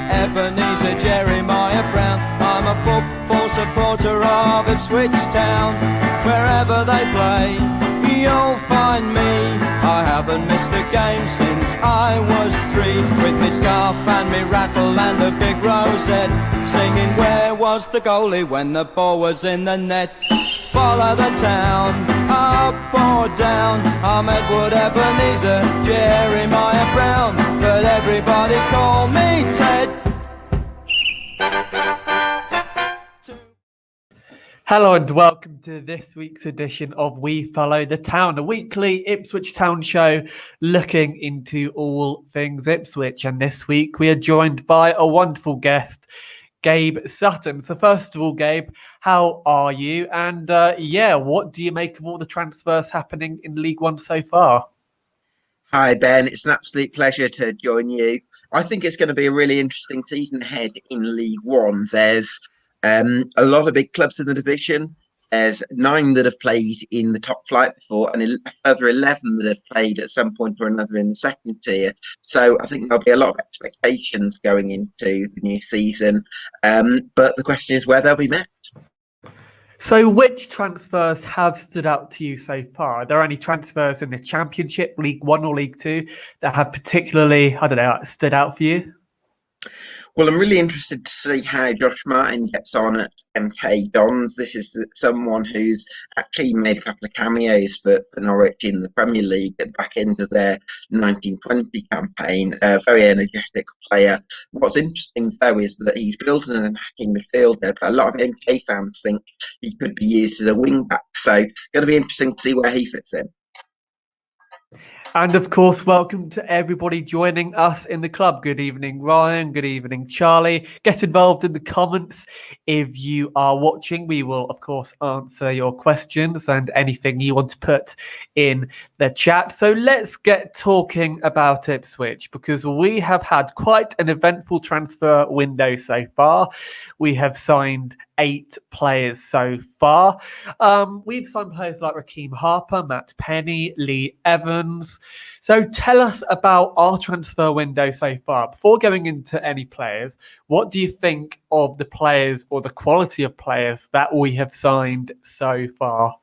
Ebenezer Jeremiah Brown. I'm a football supporter of Ipswich Town. Wherever they play, you'll find me. I haven't missed a game since I was 3. With me scarf and me rattle and a big rosette, singing where was the goalie when the ball was in the net. Follow the town, up or down. I'm Edward Ebenezer Jeremiah Brown, but everybody call me Ted. Hello and welcome to this week's edition of We Follow the Town, a weekly Ipswich Town show looking into all things Ipswich. And this week we are joined by a wonderful guest, Gabe Sutton. So first of all, Gabe, how are you? And what do you make of all the transfers happening in League One so far? Hi, Ben. It's an absolute pleasure to join you. I think it's going to be a really interesting season ahead in League One. There's a lot of big clubs in the division. There's 9 that have played in the top flight before, and a further 11 that have played at some point or another in the second tier. So I think there'll be a lot of expectations going into the new season. But the question is where they'll be met. So which transfers have stood out to you so far? Are there any transfers in the Championship, League One or League Two, that have particularly, stood out for you? Well, I'm really interested to see how Josh Martin gets on at MK Dons. This is someone who's actually made a couple of cameos for Norwich in the Premier League at the back end of their 1920 campaign. A very energetic player. What's interesting, though, is that he's built an attacking midfielder, but a lot of MK fans think he could be used as a wing-back. So going to be interesting to see where he fits in. And of course, welcome to everybody joining us in the club. Good evening, Ryan. Good evening, Charlie. Get involved in the comments if you are watching. We will, of course, answer your questions and anything you want to put in the chat. So let's get talking about Ipswich, because we have had quite an eventful transfer window so far. We have signed 8 players so far. We've signed players like Raheem Harper, Matt Penny, Lee Evans. So tell us about our transfer window so far. Before going into any players, what do you think of the players or the quality of players that we have signed so far?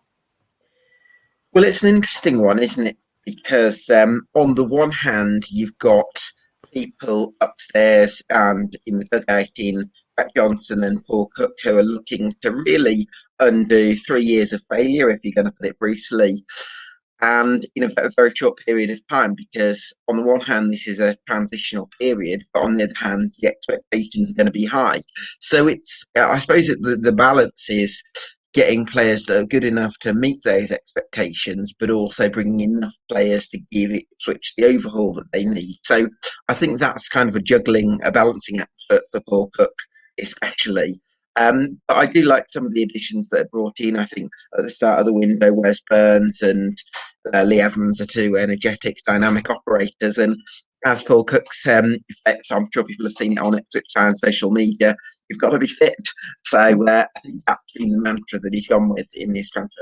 Well, it's an interesting one, isn't it? Because on the one hand, you've got people upstairs and in the dugout in Pat Johnson and Paul Cook, who are looking to really undo 3 years of failure, if you're going to put it brutally, and in a very short period of time. Because on the one hand, this is a transitional period, but on the other hand, the expectations are going to be high. So it's, I suppose, the balance is getting players that are good enough to meet those expectations, but also bringing enough players to give Ipswich the overhaul that they need. So I think that's kind of a balancing act for Paul Cook, especially. But I do like some of the additions that are brought in. I think at the start of the window, Wes Burns and Lee Evans are 2 energetic, dynamic operators. And as Paul Cook's effects, I'm sure people have seen it on Ipswich Town social media, you've got to be fit. So I think that's been the mantra that he's gone with in this transfer.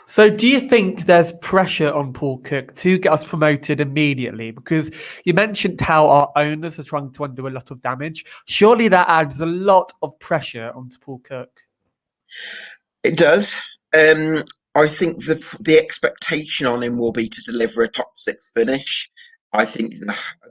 So do you think there's pressure on Paul Cook to get us promoted immediately? Because you mentioned how our owners are trying to undo a lot of damage. Surely that adds a lot of pressure onto Paul Cook. It does. I think the expectation on him will be to deliver a top 6 finish. I think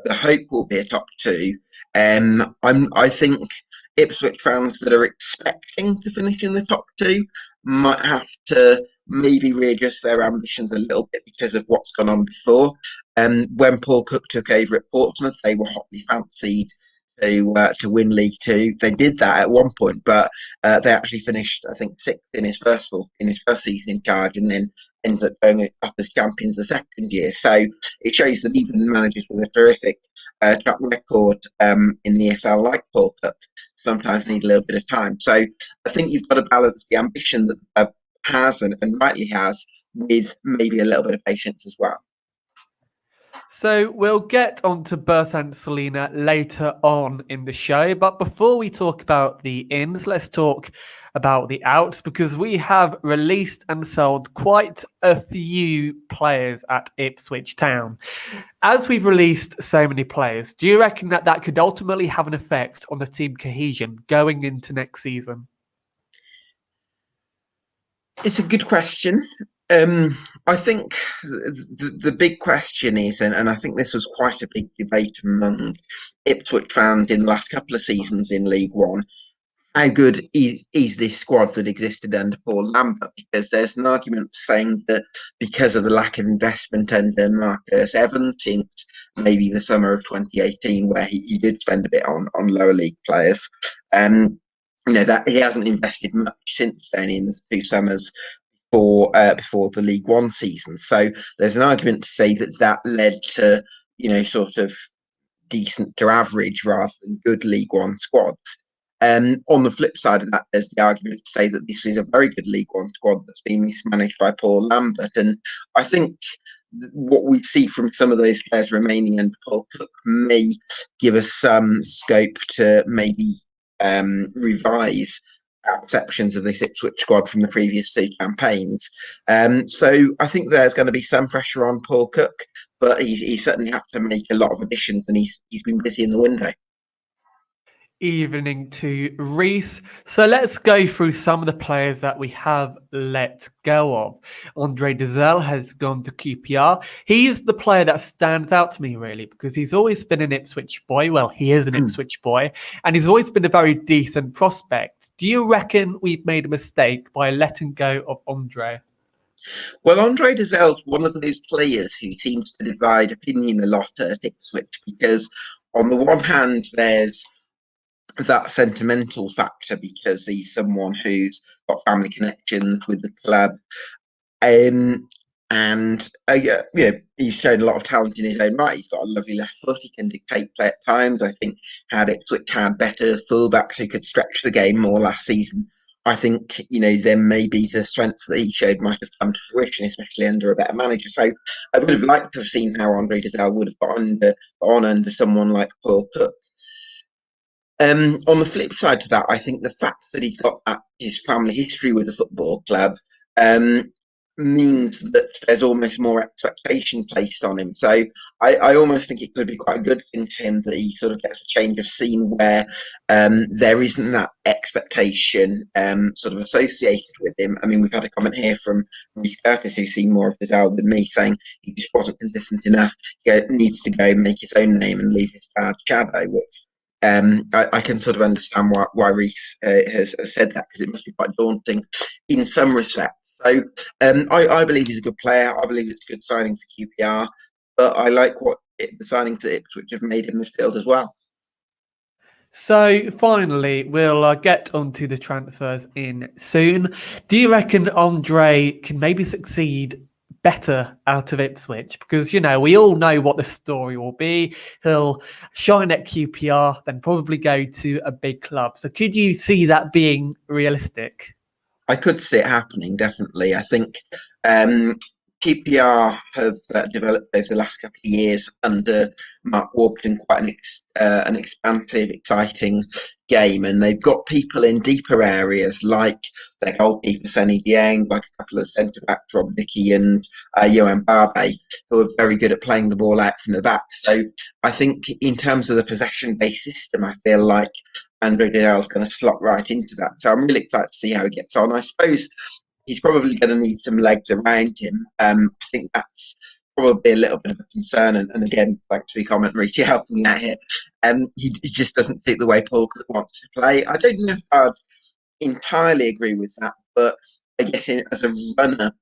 the hope will be a top 2. I think Ipswich fans that are expecting to finish in the top 2 might have to maybe readjust their ambitions a little bit because of what's gone on before. When Paul Cook took over at Portsmouth, they were hotly fancied to win League Two. They did that at one point, but they actually finished, I think, 6th in his first season in charge, and then ended up going up as champions the second year. So it shows that even managers with a terrific track record in the EFL, like Paul Cook, sometimes need a little bit of time. So I think you've got to balance the ambition that the club has and rightly has with maybe a little bit of patience as well. So we'll get on to Bertha and Selena later on in the show. But before we talk about the ins, let's talk about the outs, because we have released and sold quite a few players at Ipswich Town. As we've released so many players, do you reckon that that could ultimately have an effect on the team cohesion going into next season? It's a good question. I think the big question is, and I think this was quite a big debate among Ipswich fans in the last couple of seasons in League One. How good is this squad that existed under Paul Lambert? Because there's an argument saying that because of the lack of investment under Marcus Evans since maybe the summer of 2018, where he did spend a bit on lower league players, that he hasn't invested much since then in the 2 summers before the League One season. So there's an argument to say that led to sort of decent to average rather than good League One squads. On the flip side of that, there's the argument to say that this is a very good League One squad that's been mismanaged by Paul Lambert. And I think what we see from some of those players remaining under Paul Cook may give us some scope to maybe revise our perceptions of this Ipswich squad from the previous 2 campaigns. So I think there's going to be some pressure on Paul Cook, but he's certainly had to make a lot of additions, and he's been busy in the window. Evening to Reese. So let's go through some of the players that we have let go of. Andre Dizelle has gone to QPR. He's the player that stands out to me, really, because he's always been an Ipswich boy. Well, he is an Ipswich boy, and he's always been a very decent prospect. Do you reckon we've made a mistake by letting go of Andre? Well, Andre Dizelle's one of those players who seems to divide opinion a lot at Ipswich, because on the one hand, there's that sentimental factor because he's someone who's got family connections with the club, and he's shown a lot of talent in his own right. He's got a lovely left foot. He can dictate play at times. I think had Ipswich had better fullbacks who could stretch the game more last season, I think then maybe the strengths that he showed might have come to fruition, especially under a better manager. So I would have liked to have seen how Andre Dizelle would have gone under someone like Paul Cook. On the flip side to that, I think the fact that he's got his family history with the football club means that there's almost more expectation placed on him. So I almost think it could be quite a good thing to him that he sort of gets a change of scene where there isn't that expectation sort of associated with him. I mean, we've had a comment here from Reece Curtis, who's seen more of Dizelle than me, saying he just wasn't consistent enough. He needs to go make his own name and leave his dad's shadow, which I can sort of understand why Reece has said that, because it must be quite daunting in some respects. So I believe he's a good player. I believe it's a good signing for QPR, but I like the signing to Ipswich have made in midfield as well. So finally, we'll get onto the transfers in soon. Do you reckon Andre can maybe succeed better out of Ipswich? Because, we all know what the story will be. He'll shine at QPR, then probably go to a big club. So could you see that being realistic? I could see it happening, definitely. I think QPR have developed over the last couple of years under Mark Warburton quite an expansive, exciting game, and they've got people in deeper areas like their goalkeeper Sonny Dieng, like a couple of centre backs Rob Dickey and Johan Barbe, who are very good at playing the ball out from the back. So I think in terms of the possession-based system, I feel like Andre Dizelle is going to slot right into that. So I'm really excited to see how he gets on. I suppose he's probably going to need some legs around him. I think that's probably a little bit of a concern. And again, thanks for your comment, Rita, helping me out here. He just doesn't fit the way Paul wants to play. I don't know if I'd entirely agree with that, but I guess as a runner,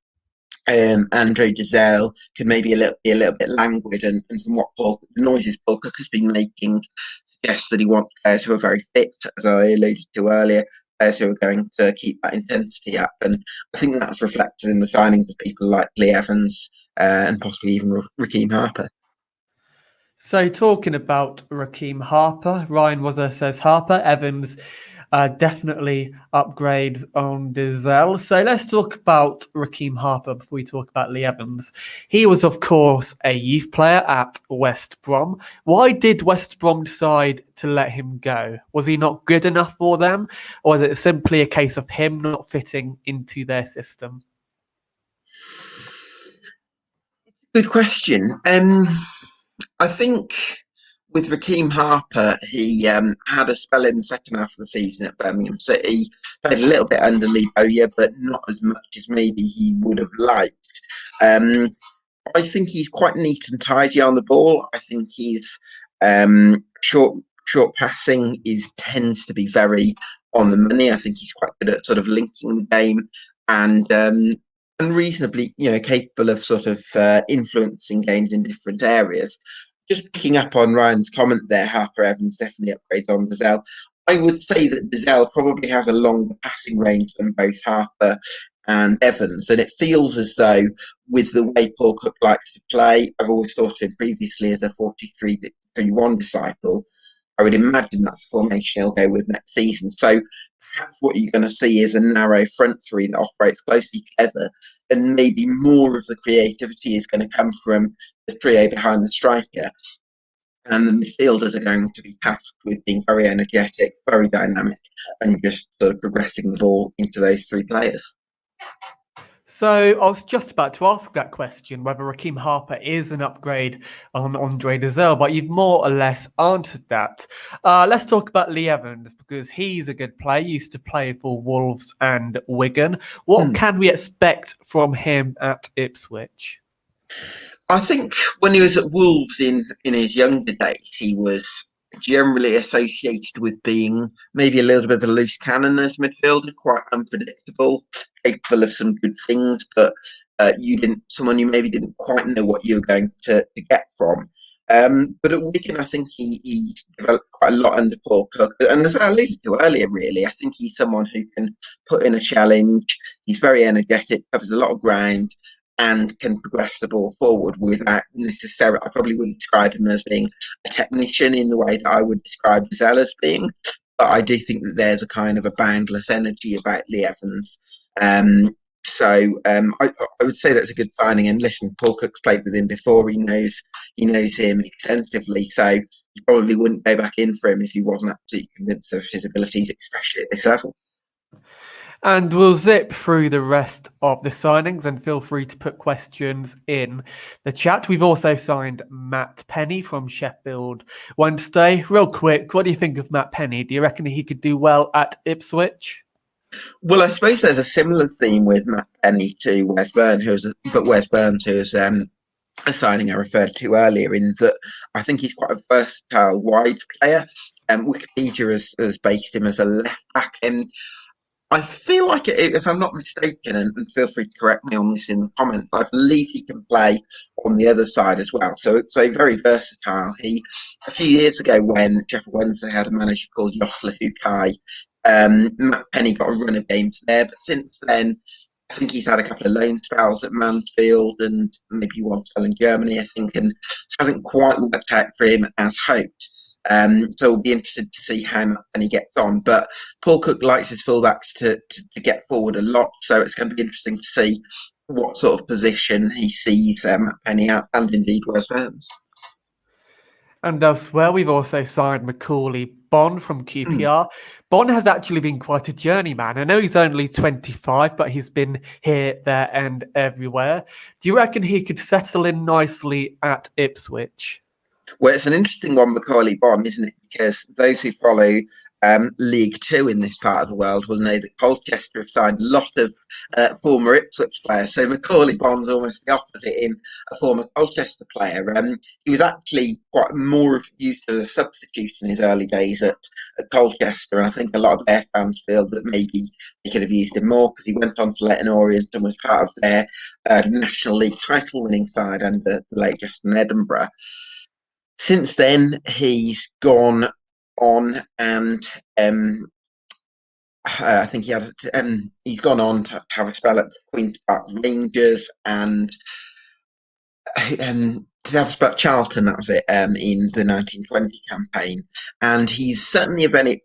Andre Dizelle could maybe be a little bit languid, and from what the noises Paul Cook has been making suggests that he wants players who are very fit, as I alluded to earlier, players who are going to keep that intensity up. And I think that's reflected in the signings of people like Lee Evans and possibly even Raheem Harper. So talking about Raheem Harper, Ryan Wazzer says Harper, Evans Definitely upgrades on Dizel. So let's talk about Raheem Harper before we talk about Lee Evans. He was, of course, a youth player at West Brom. Why did West Brom decide to let him go? Was he not good enough for them, or is it simply a case of him not fitting into their system? Good question. I think with Raheem Harper, he had a spell in the second half of the season at Birmingham City. Played a little bit under Lee Bowyer, but not as much as maybe he would have liked. I think he's quite neat and tidy on the ball. I think he's short passing tends to be very on the money. I think he's quite good at sort of linking the game and reasonably, capable of sort of influencing games in different areas. Just picking up on Ryan's comment there, Harper Evans definitely upgrades on Gazelle. I would say that Gazelle probably has a longer passing range than both Harper and Evans, and it feels as though with the way Paul Cook likes to play, I've always thought of him previously as a 43-3-1 disciple. I would imagine that's the formation he'll go with next season. So perhaps what you're going to see is a narrow front three that operates closely together, and maybe more of the creativity is going to come from the trio behind the striker. And the midfielders are going to be tasked with being very energetic, very dynamic, and just sort of progressing the ball into those three players. So I was just about to ask that question, whether Raheem Harper is an upgrade on Andre Dizel, but you've more or less answered that. Let's talk about Lee Evans, because he's a good player, used to play for Wolves and Wigan. What can we expect from him at Ipswich? I think when he was at Wolves in his younger days, he was generally associated with being maybe a little bit of a loose cannon as midfielder, quite unpredictable, capable of some good things, but someone you maybe didn't quite know what you were going to get from. But at Wigan, I think he developed quite a lot under Paul Cook, and as I alluded to earlier, really, I think he's someone who can put in a challenge. He's very energetic, covers a lot of ground, and can progress the ball forward without necessarily. I probably wouldn't describe him as being a technician in the way that I would describe Gazelle as being, but I do think that there's a kind of a boundless energy about Lee Evans. So I would say that's a good signing. And listen, Paul Cook's played with him before. He knows him extensively. So you probably wouldn't go back in for him if he wasn't absolutely convinced of his abilities, especially at this level. And we'll zip through the rest of the signings, and feel free to put questions in the chat. We've also signed Matt Penny from Sheffield Wednesday. Real quick, what do you think of Matt Penny? Do you reckon he could do well at Ipswich? Well, I suppose there's a similar theme with Matt Penny to Wes Burn, who's a signing I referred to earlier, in that I think he's quite a versatile wide player. Wikipedia has based him as a left back, and I feel like, if I'm not mistaken, and feel free to correct me on this in the comments, I believe he can play on the other side as well. So very versatile. A few years ago, when Sheffield Wednesday had a manager called Josla Hukai, Matt Penny got a run of games there, but since then, I think he's had a couple of loan spells at Mansfield and maybe one spell in Germany, I think, and hasn't quite worked out for him as hoped. So we'll be interested to see how Matt Penny gets on. But Paul Cook likes his fullbacks to get forward a lot, so it's going to be interesting to see what sort of position he sees Matt Penny at, and indeed Wes Burns. And elsewhere, we've also signed Macaulay Bonne from QPR. Bonne has actually been quite a journeyman. I know he's only 25, but he's been here, there, and everywhere. Do you reckon he could settle in nicely at Ipswich? Well, it's an interesting one, Macaulay Bonne, isn't it? Because those who follow League Two in this part of the world will know that Colchester have signed a lot of former Ipswich players. So Macaulay Bonne's almost the opposite, in a former Colchester player. He was actually quite more used as a substitute in his early days at Colchester, and I think a lot of their fans feel that maybe they could have used him more, because he went on to Leyton Orient and was part of their National League title-winning side under the late Justin Edinburgh. Since then, he's gone on, and I think he's gone on to have a spell at Queen's Park Rangers, and But Charlton, that was it, in the 1920 campaign. And he's certainly a very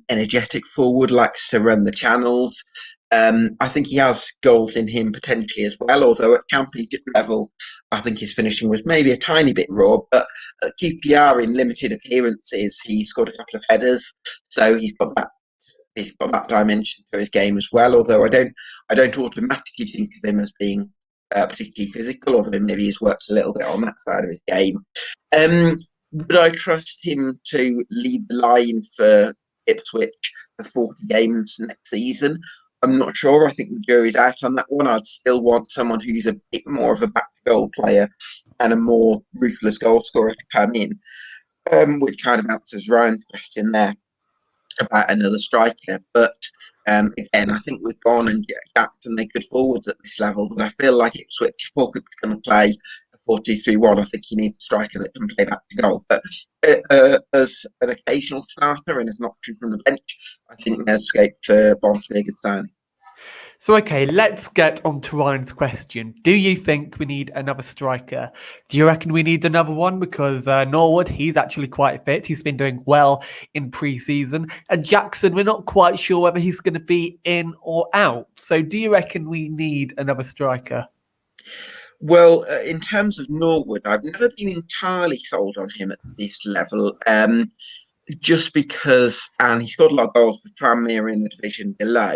energetic forward, likes to run the channels. I think he has goals in him potentially as well, although at championship level, I think his finishing was maybe a tiny bit raw. But at QPR, in limited appearances, he scored a couple of headers. So he's got that dimension to his game as well. Although I don't automatically think of him as being particularly physical, although maybe he's worked a little bit on that side of his game. Would I trust him to lead the line for Ipswich for 40 games next season? I'm not sure. I think the jury's out on that one. I'd still want someone who's a bit more of a back-to-goal player and a more ruthless goal scorer to come in, which kind of answers Ryan's question there about another striker. But again, I think with Bond and Jackson, they're good forwards at this level. But I feel like Ipswich, if Falkirk's going to play a 4-2-3-1, I think you need a striker that can play back to goal. But as an occasional starter and as an option from the bench, I think there's scope for Bond to be a good signing. So, okay, let's get on to Ryan's question. Do you think we need another striker? Do you reckon we need another one? Because Norwood, he's actually quite fit. He's been doing well in pre-season. And Jackson, we're not quite sure whether he's going to be in or out. So do you reckon we need another striker? Well, in terms of Norwood, I've never been entirely sold on him at this level. Just because, and he scored a lot of goals for Tranmere in the division below,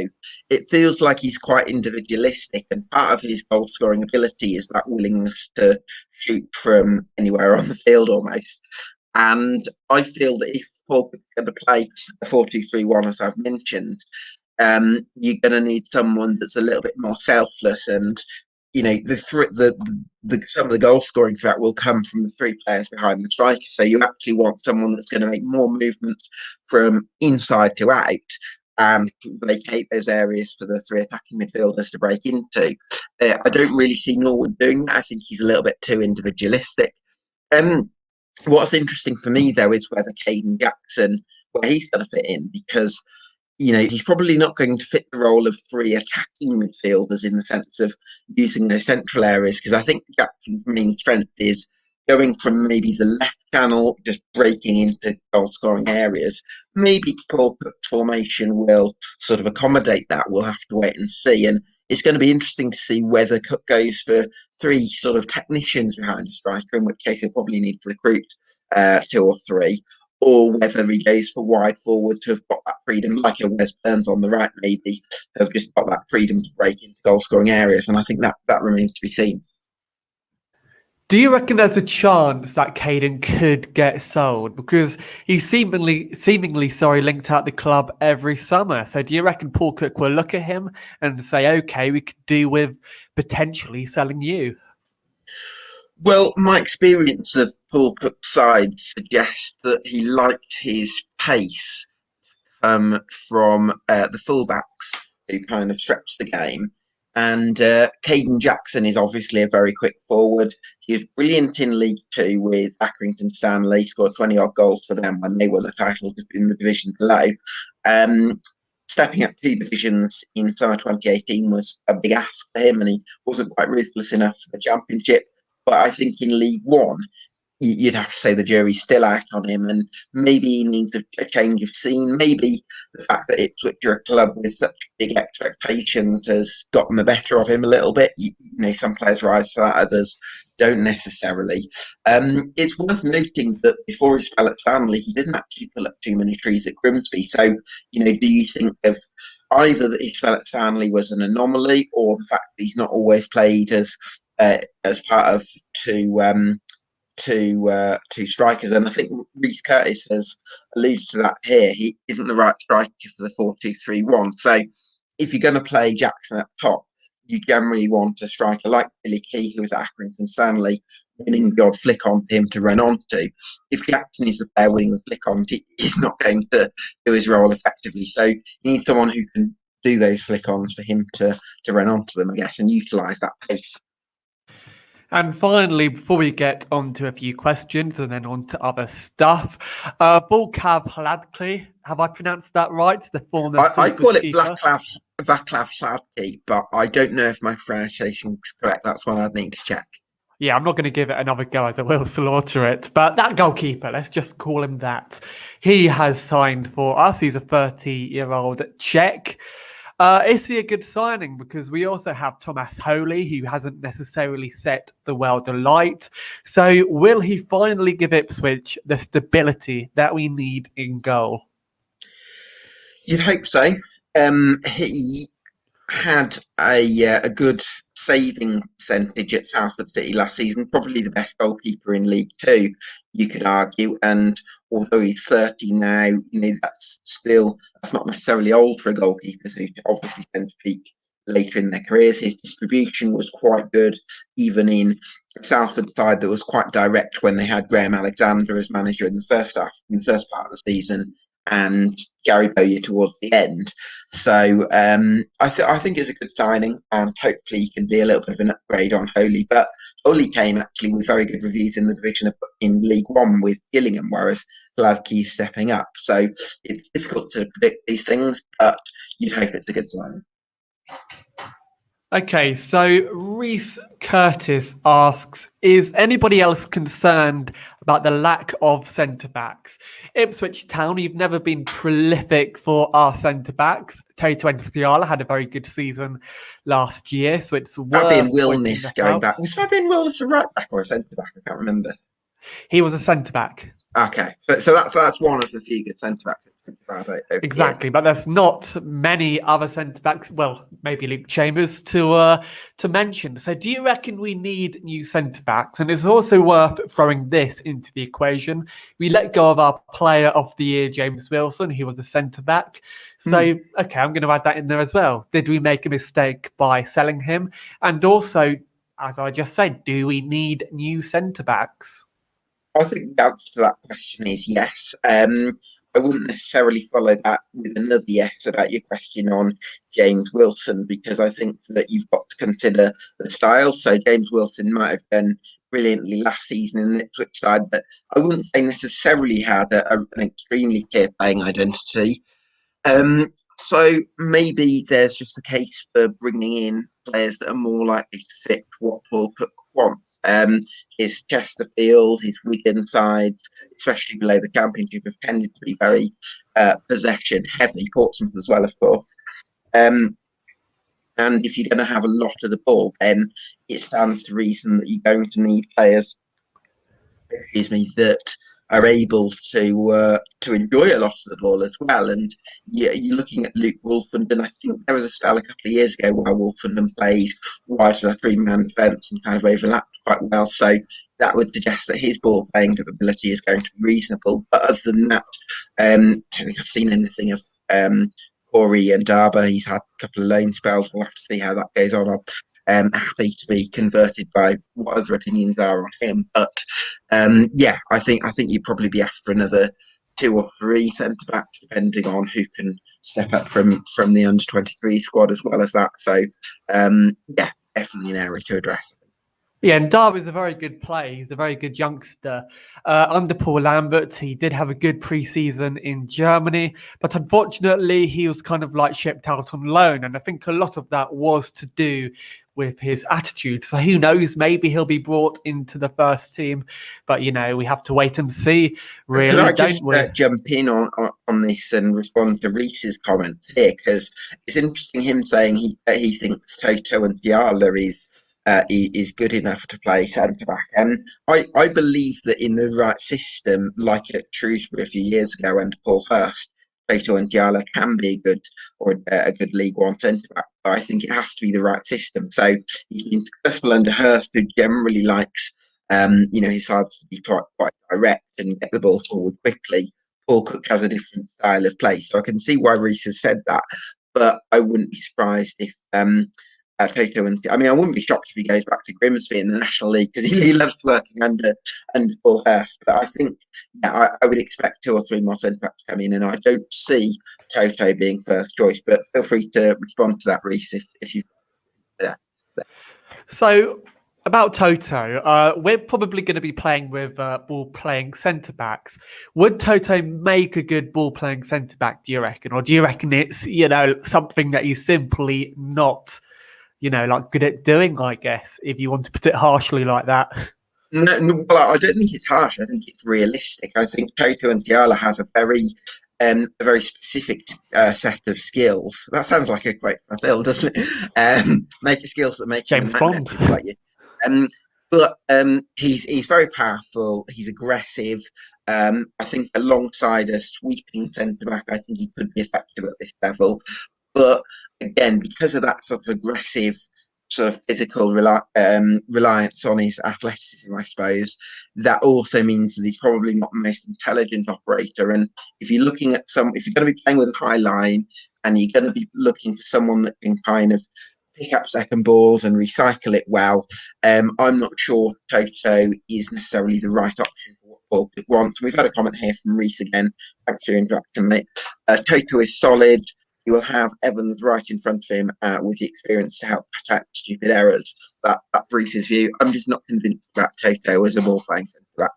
it feels like he's quite individualistic, and part of his goal scoring ability is that willingness to shoot from anywhere on the field almost. And I feel that if Falk is going to play a 4-2-3-1, as I've mentioned, you're going to need someone that's a little bit more selfless, and some of the goal scoring threat will come from the three players behind the striker. So you actually want someone that's going to make more movements from inside to out and vacate those areas for the three attacking midfielders to break into. I don't really see Norwood doing that. I think he's a little bit too individualistic. What's interesting for me, though, is whether Caden Jackson, where he's going to fit in, because he's probably not going to fit the role of three attacking midfielders in the sense of using those central areas, because I think Jackson's main strength is going from maybe the left channel, just breaking into goal-scoring areas. Maybe Paul Cook's formation will sort of accommodate that. We'll have to wait and see. And it's going to be interesting to see whether Cook goes for three sort of technicians behind a striker, in which case he'll probably need to recruit 2 or 3, or whether he goes for wide forwards who have got that freedom, like a Wes Burns on the right, maybe, have just got that freedom to break into goal-scoring areas. And I think that remains to be seen. Do you reckon there's a chance that Caden could get sold? Because he's seemingly linked out the club every summer. So do you reckon Paul Cook will look at him and say, okay, we could do with potentially selling you? Well, my experience of Paul Cook's side suggests that he liked his pace from the fullbacks who kind of stretch the game. And Caden Jackson is obviously a very quick forward. He was brilliant in League Two with Accrington Stanley, scored 20-odd goals for them when they won the title in the division below. Stepping up 2 divisions in summer 2018 was a big ask for him, and he wasn't quite ruthless enough for the Championship. But I think in League One, you'd have to say the jury's still out on him, and maybe he needs a change of scene. Maybe the fact that Ipswich are a club with such big expectations has gotten the better of him a little bit. Some players rise to that, others don't necessarily. It's worth noting that before his spell at Stanley, he didn't actually pull up too many trees at Grimsby. So, do you think of either that his spell at Stanley was an anomaly, or the fact that he's not always played as part of two strikers? And I think Reece Curtis has alluded to that here. He isn't the right striker for the 4-2-3-1. So if you're going to play Jackson up top, you generally want a striker like Billy Key, who was at Accrington Stanley, winning the odd flick on for him to run onto. If Jackson is the player winning the flick on, he's not going to do his role effectively. So you need someone who can do those flick ons for him to run onto them, I guess, and utilise that pace. And finally, before we get on to a few questions and then on to other stuff, Volkav Hladky, have I pronounced that right? The former I call it Vaclav Hladky, but I don't know if my pronunciation is correct. That's one I'd need to check. Yeah, I'm not going to give it another go as I will slaughter it. But that goalkeeper, let's just call him that. He has signed for us. He's a 30-year-old Czech. Is he a good signing? Because we also have Thomas Holy, who hasn't necessarily set the world alight. So will he finally give Ipswich the stability that we need in goal? You'd hope so. He had a good saving percentage at Salford City last season, probably the best goalkeeper in League Two, you could argue. And although he's 30 now, that's not necessarily old for a goalkeeper, who obviously tend to peak later in their careers. His distribution was quite good, even in a Salford side that was quite direct when they had Graham Alexander as manager in the first part of the season, and Gary Bowyer towards the end. So I think it's a good signing, and hopefully he can be a little bit of an upgrade on Holy. But Holy came actually with very good reviews in the division in League One with Gillingham, whereas Lavke's stepping up. So it's difficult to predict these things, but you'd hope it's a good signing. Okay, so Reese Curtis asks, is anybody else concerned about the lack of centre-backs? Ipswich Town, you've never been prolific for our centre-backs. Toto and Stiala had a very good season last year, so it's worth Fabian pointing Wilness that going out. back. Was Fabian Wilness a right-back or a centre-back? I can't remember. He was a centre-back. Okay, so that's one of the few good centre-backs. Exactly, but there's not many other centre-backs, well, maybe Luke Chambers, to mention. So do you reckon we need new centre-backs? And it's also worth throwing this into the equation. We let go of our player of the year, James Wilson. He was a centre-back. So, okay, I'm going to add that in there as well. Did we make a mistake by selling him? And also, as I just said, do we need new centre-backs? I think the answer to that question is yes. I wouldn't necessarily follow that with another yes about your question on James Wilson, because I think that you've got to consider the style. So James Wilson might have done brilliantly last season in the Ipswich side, but I wouldn't say necessarily had an extremely clear playing identity. So maybe there's just a case for bringing in players that are more likely to fit what Paul Cook wants. His Chesterfield, his Wigan sides, especially below the Championship, have tended to be very possession heavy. Portsmouth as well, of course. And if you're going to have a lot of the ball, then it stands to reason that you're going to need players, that are able to enjoy a lot of the ball as well. And you're looking at Luke Wolfenden. I think there was a spell a couple of years ago where Wolfenden played wide as a three-man defence and kind of overlapped quite well. So that would suggest that his ball playing ability is going to be reasonable. But other than that, I don't think I've seen anything of Corey and Darber. He's had a couple of loan spells. We'll have to see how that goes on. I'm happy to be converted by what other opinions are on him, but I think you'd probably be after another 2 or 3 centre backs, depending on who can step up from the under 23 squad as well as that. So definitely an area to address. Yeah, and Darby's a very good player. He's a very good youngster. Under Paul Lambert, he did have a good pre-season in Germany, but unfortunately, he was kind of like shipped out on loan. And I think a lot of that was to do with his attitude. So who knows, maybe he'll be brought into the first team. But, we have to wait and see, really. Could I just jump in on this and respond to Reese's comments here? Because it's interesting him saying he thinks Toto and Diala is good enough to play centre back, and I believe that in the right system, like at Shrewsbury a few years ago under Paul Hurst, Toto and Diala can be a good League One centre back. But I think it has to be the right system. So he's been successful under Hurst, who generally likes his sides to be quite direct and get the ball forward quickly. Paul Cook has a different style of play, so I can see why Reese has said that, but I wouldn't be surprised if Toto I wouldn't be shocked if he goes back to Grimsby in the National League, because he loves working under Paul Hurst. But I think, I would expect 2 or 3 more centre backs to come in, and I don't see Toto being first choice. But feel free to respond to that, Reese, if you. Yeah. So about Toto, we're probably going to be playing with ball-playing centre-backs. Would Toto make a good ball-playing centre-back, do you reckon? Or do you reckon it's, something that he's simply not like good at doing, I guess, if you want to put it harshly like that. No, well, I don't think it's harsh. I think it's realistic. I think Toto and Tiala has a very specific set of skills. That sounds like a quote from a film, doesn't it? Make the skills that make him a James nightmare Bond. to people like you. But he's very powerful. He's aggressive. I think alongside a sweeping centre back, I think he could be effective at this level. But again, because of that sort of aggressive, sort of physical reliance on his athleticism, I suppose, that also means that he's probably not the most intelligent operator. And if you're going to be playing with a high line and you're going to be looking for someone that can kind of pick up second balls and recycle it well, I'm not sure Toto is necessarily the right option for what Baltic wants. We've had a comment here from Reese again. Thanks for your interaction, mate. Toto is solid. He will have Evans right in front of him with the experience to help attack stupid errors. That's Reese's view. I'm just not convinced about Toto as a ball-playing centre-back.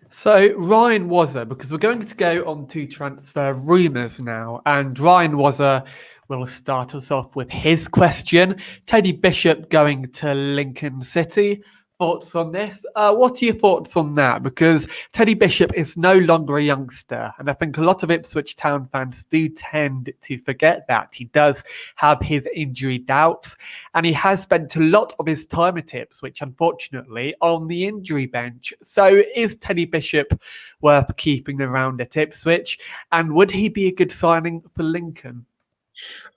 So Ryan Wazza, because we're going to go on to transfer rumours now, and Ryan Wazza will start us off with his question. Teddy Bishop going to Lincoln City. Thoughts on this? What are your thoughts on that? Because Teddy Bishop is no longer a youngster, and I think a lot of Ipswich Town fans do tend to forget that. He does have his injury doubts, and he has spent a lot of his time at Ipswich, unfortunately, on the injury bench. So is Teddy Bishop worth keeping around at Ipswich, and would he be a good signing for Lincoln?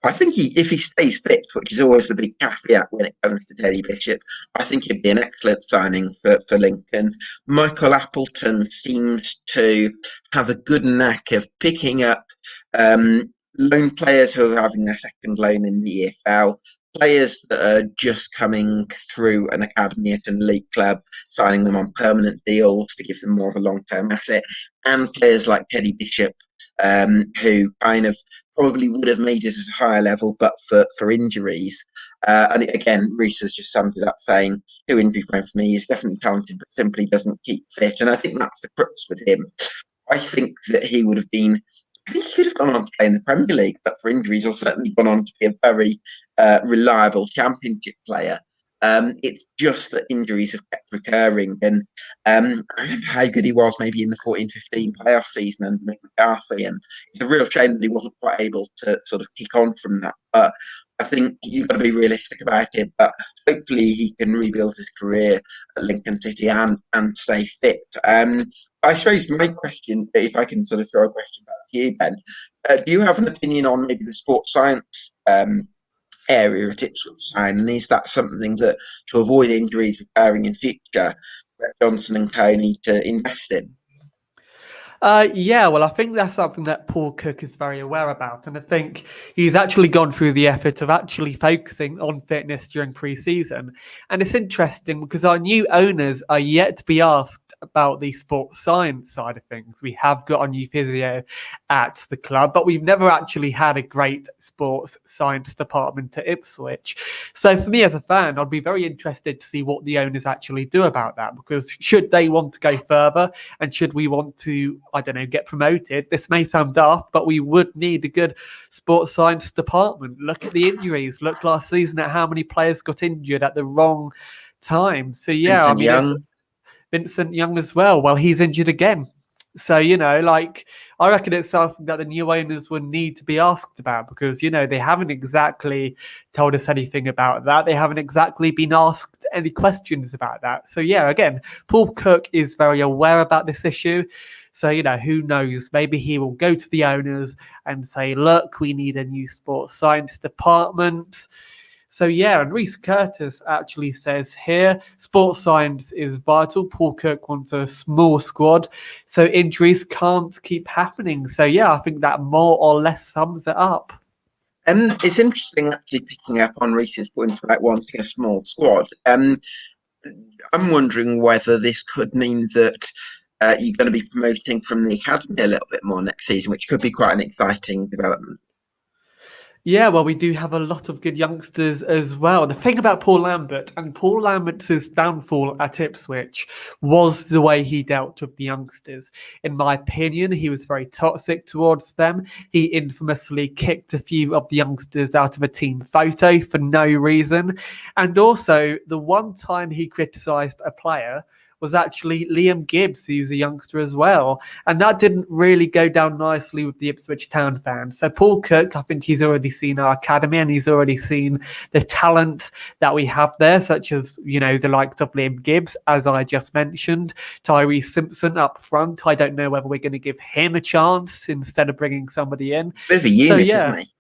I think if he stays fit, which is always the big caveat when it comes to Teddy Bishop, I think he'd be an excellent signing for Lincoln. Michael Appleton seems to have a good knack of picking up loan players who are having their second loan in the EFL, players that are just coming through an academy at an elite club, signing them on permanent deals to give them more of a long-term asset, and players like Teddy Bishop, who kind of probably would have made it at a higher level, but for injuries. And again, Reese has just summed it up saying, too injury prone for me. He's definitely talented, but simply doesn't keep fit. And I think that's the crux with him. I think that he would have been, I think he could have gone on to play in the Premier League, but for injuries, or certainly gone on to be a very reliable Championship player. It's just that injuries have kept recurring. And I remember how good he was maybe in the 14-15 playoff season under Mick McCarthy. And it's a real shame that he wasn't quite able to sort of kick on from that. But I think you've got to be realistic about it. But hopefully he can rebuild his career at Lincoln City and stay fit. I suppose my question, if I can sort of throw a question back to you, Ben, do you have an opinion on maybe the sports science area at Ipswich Town, and is that something that, to avoid injuries recurring in future, Brett Johnson and co need to invest in? Yeah, well, I think that's something that Paul Cook is very aware about. And I think he's actually gone through the effort of actually focusing on fitness during pre-season. And it's interesting because our new owners are yet to be asked about the sports science side of things. We have got a new physio at the club, but we've never actually had a great sports science department at Ipswich. So for me as a fan, I'd be very interested to see what the owners actually do about that, because should they want to go further and should we want to, I don't know, get promoted, this may sound daft, but we would need a good sports science department. Look at the injuries. Look last season at how many players got injured at the wrong time. So yeah, Vincent Young as well. Well, he's injured again. So, I reckon it's something that the new owners would need to be asked about, because, they haven't exactly told us anything about that. They haven't exactly been asked any questions about that. So, yeah, again, Paul Cook is very aware about this issue. So, who knows? Maybe he will go to the owners and say, look, we need a new sports science department. So, yeah, and Reese Curtis actually says here, sports science is vital. Paul Cook wants a small squad, so injuries can't keep happening. So, yeah, I think that more or less sums it up. It's interesting actually picking up on Reese's point about wanting a small squad. I'm wondering whether this could mean that you're going to be promoting from the academy a little bit more next season, which could be quite an exciting development. Yeah, well, we do have a lot of good youngsters as well. The thing about Paul Lambert and Paul Lambert's downfall at Ipswich was the way he dealt with the youngsters. In my opinion, he was very toxic towards them. He infamously kicked a few of the youngsters out of a team photo for no reason. And also, the one time he criticised a player was actually Liam Gibbs, who's a youngster as well. And that didn't really go down nicely with the Ipswich Town fans. So Paul Cook, I think he's already seen our academy and he's already seen the talent that we have there, such as, the likes of Liam Gibbs, as I just mentioned, Tyree Simpson up front. I don't know whether we're going to give him a chance instead of bringing somebody in. Bit of a unit, isn't he?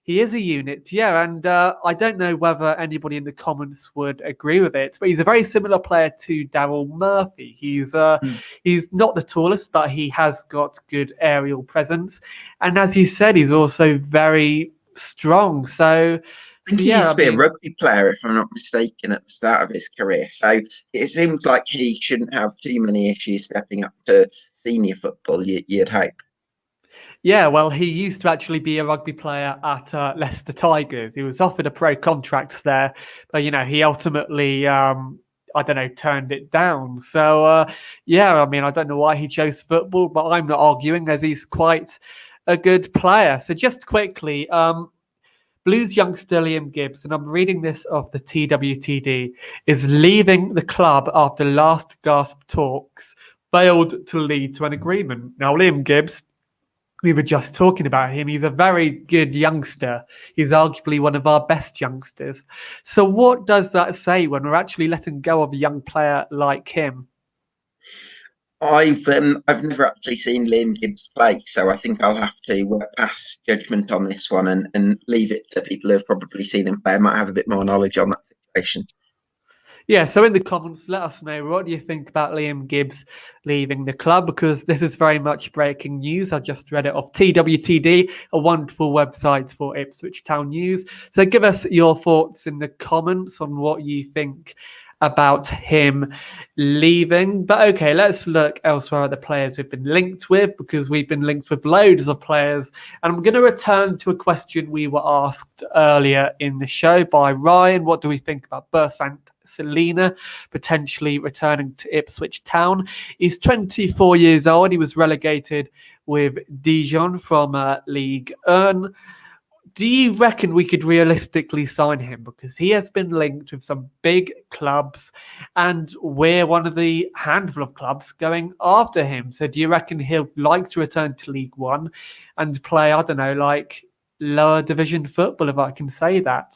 He is a unit, yeah, and I don't know whether anybody in the comments would agree with it, but he's a very similar player to Daryl Murphy. He's not the tallest, but he has got good aerial presence, and as you said, he's also very strong. So, I think he used to be a rugby player, if I'm not mistaken, at the start of his career. So it seems like he shouldn't have too many issues stepping up to senior football, you'd hope. Yeah, well, he used to actually be a rugby player at Leicester Tigers. He was offered a pro contract there, but, he ultimately, turned it down. So, I don't know why he chose football, but I'm not arguing as he's quite a good player. So just quickly, Blues youngster Liam Gibbs, and I'm reading this off the TWTD, is leaving the club after last gasp talks failed to lead to an agreement. Now, Liam Gibbs, we were just talking about him. He's a very good youngster. He's arguably one of our best youngsters. So what does that say when we're actually letting go of a young player like him? I've never actually seen Liam Gibbs play, so I think I'll have to pass judgment on this one and leave it to people who have probably seen him play. I might have a bit more knowledge on that situation. Yeah, so in the comments, let us know, what do you think about Liam Gibbs leaving the club? Because this is very much breaking news. I just read it off TWTD, a wonderful website for Ipswich Town news. So give us your thoughts in the comments on what you think about him leaving. But okay, let's look elsewhere at the players we've been linked with, because we've been linked with loads of players. And I'm going to return to a question we were asked earlier in the show by Ryan. What do we think about Bersant Selina potentially returning to Ipswich Town? He's 24 years old. He was relegated with Dijon from League 1. Do you reckon we could realistically sign him? Because he has been linked with some big clubs and we're one of the handful of clubs going after him. So do you reckon he'll like to return to League 1 and play, like lower division football, if I can say that?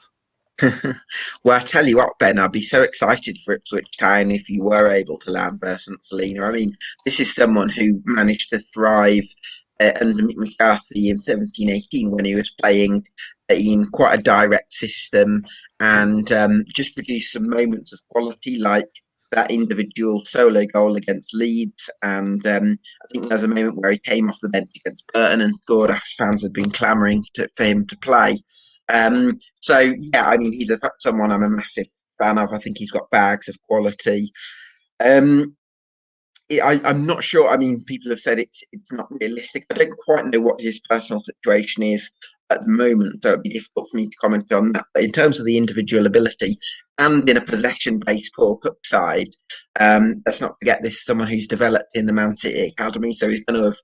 Well, I tell you what, Ben, I'd be so excited for Ipswich Town if you were able to land Bersant Selina. I mean, this is someone who managed to thrive under Mick McCarthy in 17-18 when he was playing in quite a direct system and just produced some moments of quality, like that individual solo goal against Leeds. And I think there was a moment where he came off the bench against Burton and scored after fans had been clamouring for him to play. So, yeah, I mean, he's someone I'm a massive fan of. I think he's got bags of quality. I'm not sure. I mean, people have said it's not realistic. I don't quite know what his personal situation is at the moment, so it'd be difficult for me to comment on that. But in terms of the individual ability and in a possession-based Paul Cook side, let's not forget this is someone who's developed in the Man City academy, so he's going to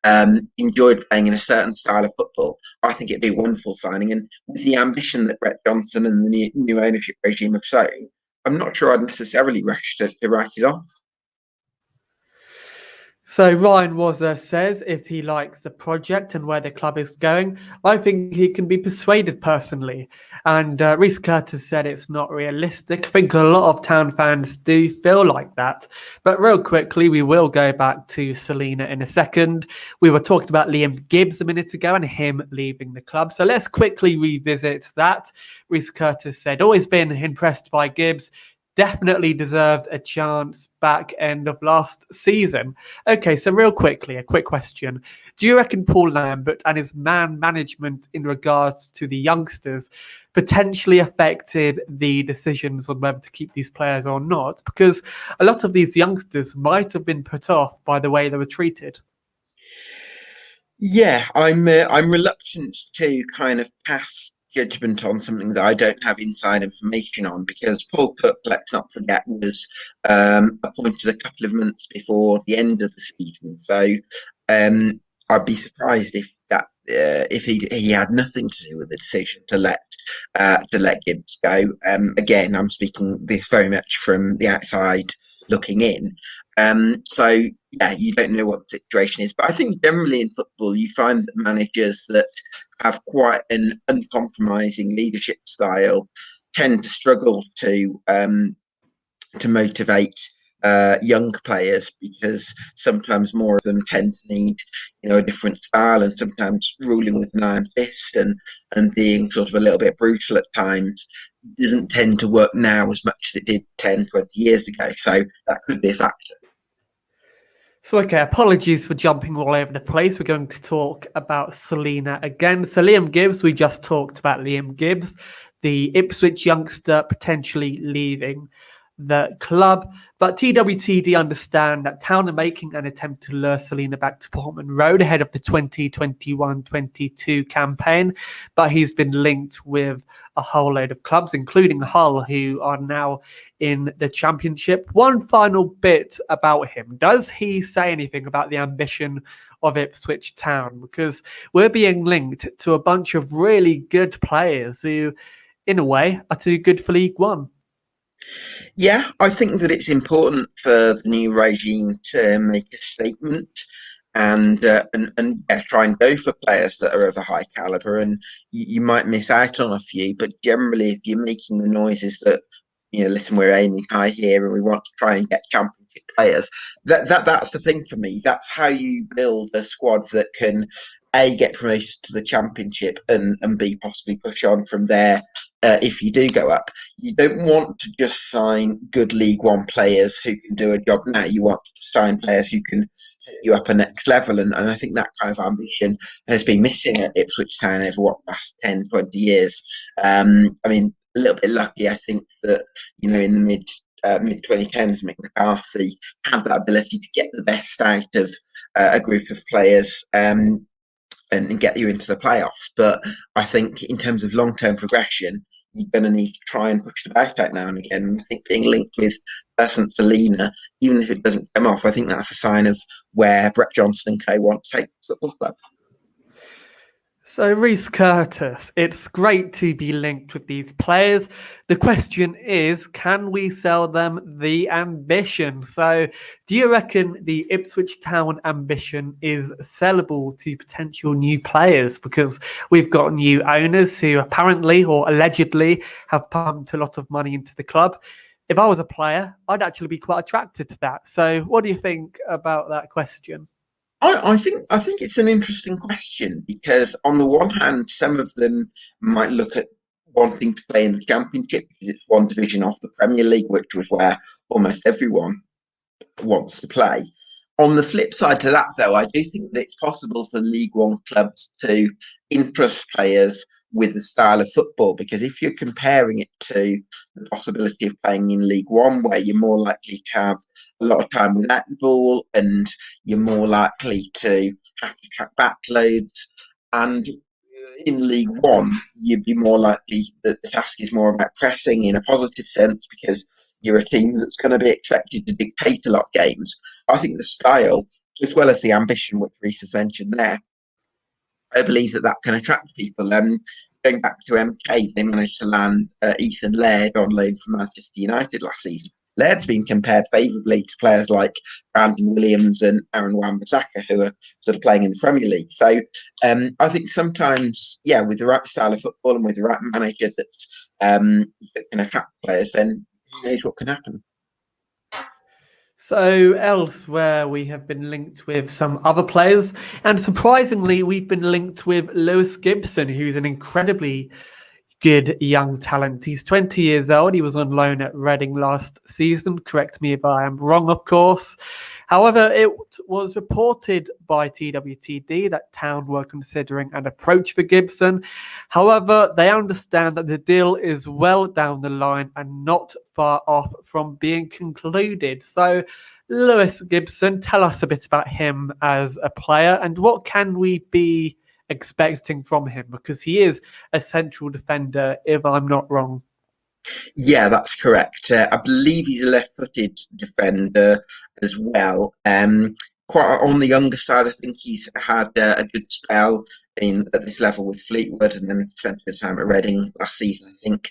have enjoyed playing in a certain style of football. I think it'd be a wonderful signing, and with the ambition that Brett Johnson and the new ownership regime have shown, I'm not sure I'd necessarily rush to write it off. So Ryan Wazzer says if he likes the project and where the club is going, I think he can be persuaded personally. And Rhys Curtis said it's not realistic. I think a lot of Town fans do feel like that. But real quickly, we will go back to Selina in a second. We were talking about Liam Gibbs a minute ago and him leaving the club. So let's quickly revisit that. Rhys Curtis said, always been impressed by Gibbs. Definitely deserved a chance back end of last season. Okay, so real quickly, a quick question. Do you reckon Paul Lambert and his man management in regards to the youngsters potentially affected the decisions on whether to keep these players or not? Because a lot of these youngsters might have been put off by the way they were treated. Yeah, I'm reluctant to kind of pass judgment on something that I don't have inside information on because Paul Cook, let's not forget, was appointed a couple of months before the end of the season. So I'd be surprised if he had nothing to do with the decision to let Gibbs go. Again, I'm speaking this very much from the outside looking in. So yeah, you don't know what the situation is. But I think generally in football, you find that managers that have quite an uncompromising leadership style tend to struggle to motivate young players because sometimes more of them tend to need, a different style, and sometimes ruling with an iron fist and being sort of a little bit brutal at times doesn't tend to work now as much as it did 10, 20 years ago. So that could be a factor. So, okay, apologies for jumping all over the place. We're going to talk about Selena again. So, Liam Gibbs, we just talked about Liam Gibbs, the Ipswich youngster potentially leaving the club. But TWTD understand that Town are making an attempt to lure Selena back to Portman Road ahead of the 2021-22 campaign. But he's been linked with a whole load of clubs, including Hull, who are now in the Championship. One final bit about him. Does he say anything about the ambition of Ipswich Town? Because we're being linked to a bunch of really good players who, in a way, are too good for League One. Yeah, I think that it's important for the new regime to make a statement and try and go for players that are of a high caliber. And you might miss out on a few, but generally, if you're making the noises that listen, we're aiming high here and we want to try and get championship players, that's the thing for me. That's how you build a squad that can A, get promoted to the championship, and B, possibly push on from there. If you do go up, you don't want to just sign good League One players who can do a job now. You want to sign players who can take you up a next level. And I think that kind of ambition has been missing at Ipswich Town over the last 10, 20 years. I mean, a little bit lucky, I think, that, in the mid 2010s, Mick McCarthy had that ability to get the best out of a group of players. And get you into the playoffs. But I think in terms of long-term progression, you're going to need to try and push the boat out now and again. And I think being linked with Person Selena, even if it doesn't come off, I think that's a sign of where Brett Johnson and co want to take the football club. So, Reece Curtis, it's great to be linked with these players. The question is, can we sell them the ambition? So, do you reckon the Ipswich Town ambition is sellable to potential new players? Because we've got new owners who apparently or allegedly have pumped a lot of money into the club. If I was a player, I'd actually be quite attracted to that. So, what do you think about that question? I think it's an interesting question because on the one hand, some of them might look at wanting to play in the Championship because it's one division off the Premier League, which was where almost everyone wants to play. On the flip side to that, though, I do think that it's possible for League One clubs to interest players with the style of football, because if you're comparing it to the possibility of playing in League One, where you're more likely to have a lot of time without the ball and you're more likely to have to track back loads, and in League One, you'd be more likely that the task is more about pressing in a positive sense because you're a team that's going to be expected to dictate a lot of games. I think the style, as well as the ambition, which Reece has mentioned there, I believe that can attract people. Going back to MK, they managed to land Ethan Laird on loan from Manchester United last season. Laird's been compared favourably to players like Brandon Williams and Aaron Wan-Bissaka, who are sort of playing in the Premier League. So I think sometimes, with the right style of football and with the right manager that can attract players, then who knows what can happen. So elsewhere, we have been linked with some other players, and surprisingly, we've been linked with Lewis Gibson, who's an incredibly good young talent. He's 20 years old. He was on loan at Reading last season. Correct me if I am wrong, of course. However, it was reported by TWTD that Town were considering an approach for Gibson. However, they understand that the deal is well down the line and not far off from being concluded. So, Lewis Gibson, tell us a bit about him as a player and what can we be expecting from him, because he is a central defender, if I'm not wrong. Yeah, that's correct. I believe he's a left-footed defender as well. Quite on the younger side, I think he's had a good spell at this level with Fleetwood, and then spent a bit of time at Reading last season, I think.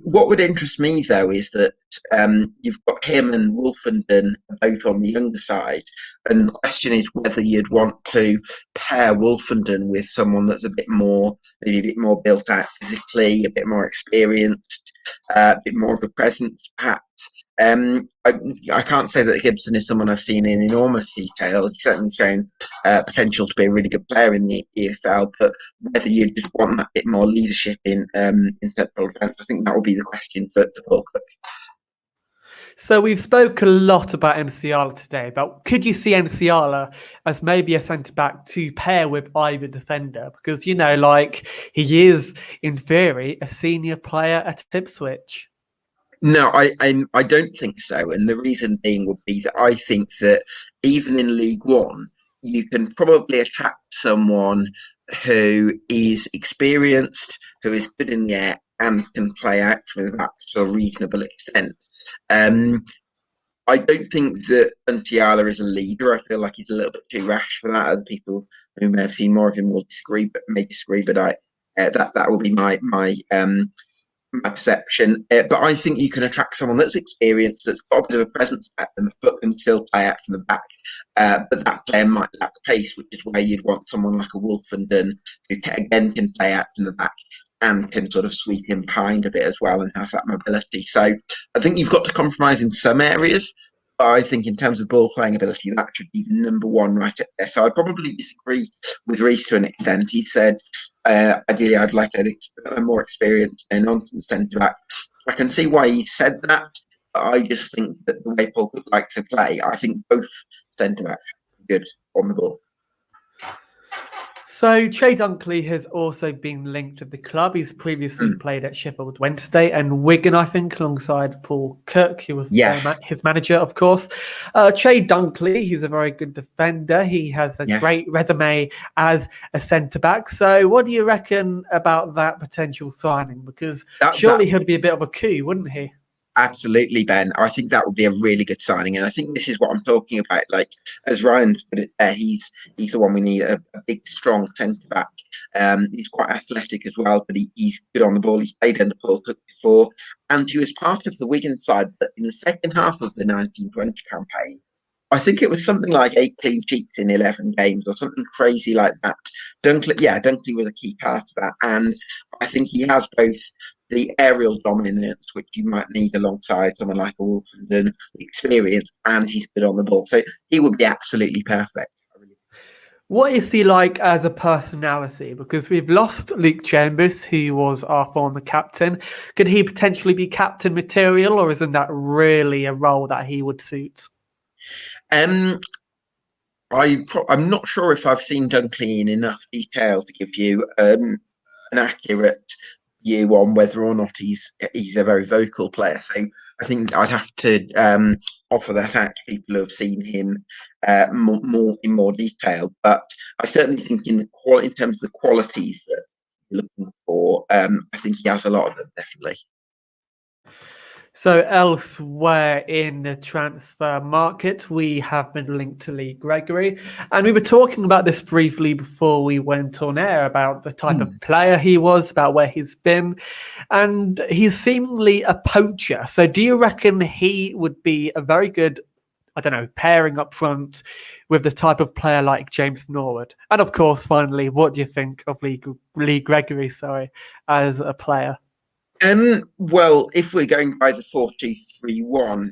What would interest me though is that you've got him and Wolfenden both on the younger side, and the question is whether you'd want to pair Wolfenden with someone that's maybe a bit more built out physically, a bit more experienced, a bit more of a presence, perhaps. I can't say that Gibson is someone I've seen in enormous detail. He's certainly shown potential to be a really good player in the EFL, but whether you just want that bit more leadership in central defence, I think that will be the question for Paul Cook. So we've spoke a lot about Msiala today, but could you see Msiala as maybe a centre-back to pair with either defender? Because, he is, in theory, a senior player at Ipswich. No, I don't think so. And the reason being would be that I think that even in League One, you can probably attract someone who is experienced, who is good in the air, and can play out from the back to a reasonable extent. I don't think that Msiala is a leader. I feel like he's a little bit too rash for that. Other people who may have seen more of him will disagree, but that will be my perception. But I think you can attract someone that's experienced, that's got a bit of a presence at them, but can still play out from the back. But that player might lack pace, which is where you'd want someone like a Wolfenden who again can play out from the back and can sort of sweep in behind a bit as well and has that mobility. So I think you've got to compromise in some areas. But I think in terms of ball playing ability, that should be the number one right up there. So I'd probably disagree with Reece to an extent. He said, ideally, I'd like a more experienced nonsense centre back. I can see why he said that, but I just think that the way Paul Cook likes to play, I think both centre backs are good on the ball. So Che Dunkley has also been linked with the club. He's previously played at Sheffield Wednesday and Wigan, I think, alongside Paul Cook, who was his manager, of course. Che Dunkley, he's a very good defender. He has a great resume as a centre-back. So what do you reckon about that potential signing? Because surely he'd be a bit of a coup, wouldn't he? Absolutely, Ben. I think that would be a really good signing, and I think this is what I'm talking about. Like, as Ryan put it there, he's the one we need, a big, strong centre back. He's quite athletic as well, but he's good on the ball. He's played under Paul Cook before, and he was part of the Wigan side. But in the second half of the 1920 campaign, I think it was something like 8 clean sheets in 11 games or something crazy like that. Dunkley was a key part of that, and I think he has both the aerial dominance, which you might need alongside someone like a Wolfenden, the experience, and he's good on the ball. So he would be absolutely perfect. What is he like as a personality? Because we've lost Luke Chambers, who was our former captain. Could he potentially be captain material, or isn't that really a role that he would suit? I'm not sure if I've seen Dunkley in enough detail to give you an accurate view on whether or not he's a very vocal player. So I think I'd have to offer that out to people who have seen him more in more detail. But I certainly think in terms of the qualities that you're looking for, I think he has a lot of them, definitely. So elsewhere in the transfer market, we have been linked to Lee Gregory. And we were talking about this briefly before we went on air about the type of player he was, about where he's been. And he's seemingly a poacher. So do you reckon he would be a very good, pairing up front with the type of player like James Norwood? And of course, finally, what do you think of Lee Gregory, as a player? Well, if we're going by the 4-2-3-1,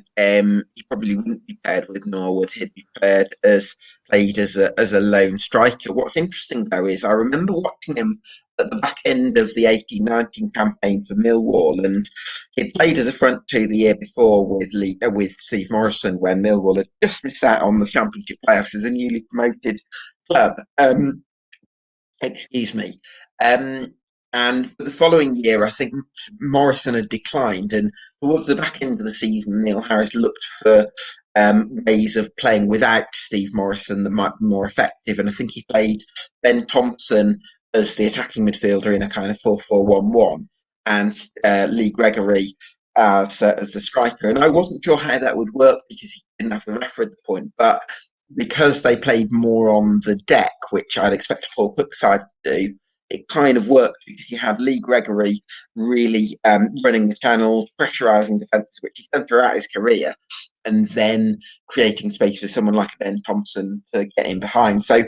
he probably wouldn't be paired with Norwood. He'd be played as a lone striker. What's interesting though is I remember watching him at the back end of the 18-19 campaign for Millwall, and he played as a front two the year before with Steve Morrison when Millwall had just missed out on the Championship playoffs as a newly promoted club. Excuse me. And for the following year, I think Morrison had declined, and towards the back end of the season, Neil Harris looked for ways of playing without Steve Morrison that might be more effective. And I think he played Ben Thompson as the attacking midfielder in a kind of 4-4-1-1, and Lee Gregory as the striker. And I wasn't sure how that would work because he didn't have the referee at the point, but because they played more on the deck, which I'd expect a Paul Cook side to do, it kind of worked because you had Lee Gregory really running the channel, pressurising defences, which he's done throughout his career, and then creating space for someone like Ben Thompson to get in behind. So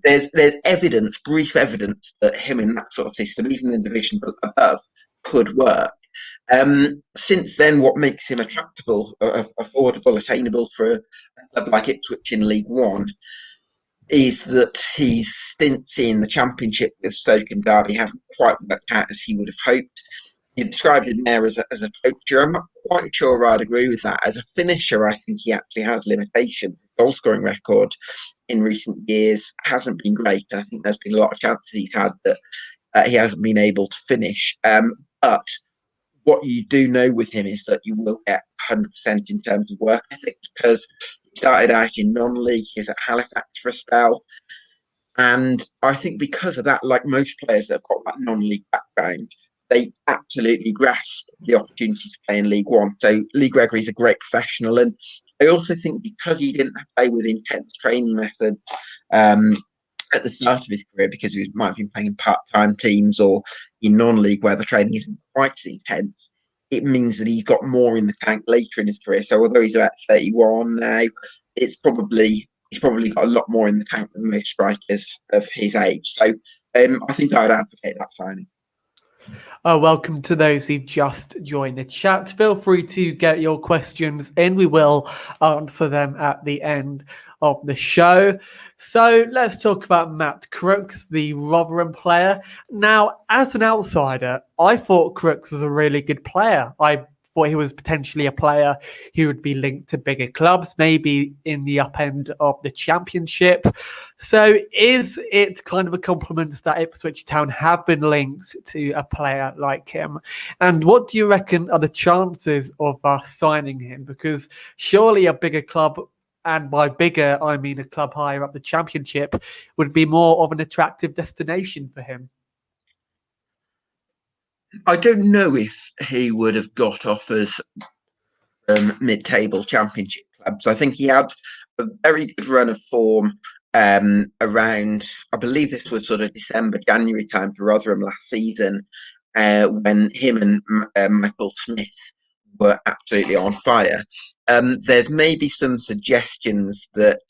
there's evidence, brief evidence, that him in that sort of system, even in the division above, could work. Since then, what makes him attractable, affordable, attainable for a club like Ipswich in League One is that his stints in the Championship with Stoke and Derby haven't quite worked out as he would have hoped. You described him there as a poacher. I'm not quite sure I'd agree with that. As a finisher, I think he actually has limitations. His goal-scoring record in recent years hasn't been great. I think there's been a lot of chances he's had that he hasn't been able to finish. But what you do know with him is that you will get 100% in terms of work ethic, because he started out in non-league. He was at Halifax for a spell. And I think because of that, like most players that have got that non-league background, they absolutely grasp the opportunity to play in League One. So Lee Gregory's a great professional. And I also think because he didn't play with intense training methods at the start of his career, because he might have been playing in part-time teams or in non-league where the training isn't quite as intense, it means that he's got more in the tank later in his career. So although he's about 31 now, he's probably got a lot more in the tank than most strikers of his age. So I think I would advocate that signing. Welcome to those who've just joined the chat. Feel free to get your questions in. We will answer them at the end of the show. So let's talk about Matt Crooks, the Rotherham player. Now, as an outsider, I thought Crooks was a really good player. I thought he was potentially a player who would be linked to bigger clubs, maybe in the up end of the Championship. So is it kind of a compliment that Ipswich Town have been linked to a player like him? And what do you reckon are the chances of us signing him? Because surely a bigger club, and by bigger, I mean a club higher up the Championship, would be more of an attractive destination for him. I don't know if he would have got offers from mid-table Championship clubs. I think he had a very good run of form around, I believe this was sort of December, January time for Rotherham last season, when him and Michael Smith were absolutely on fire. There's maybe some suggestions that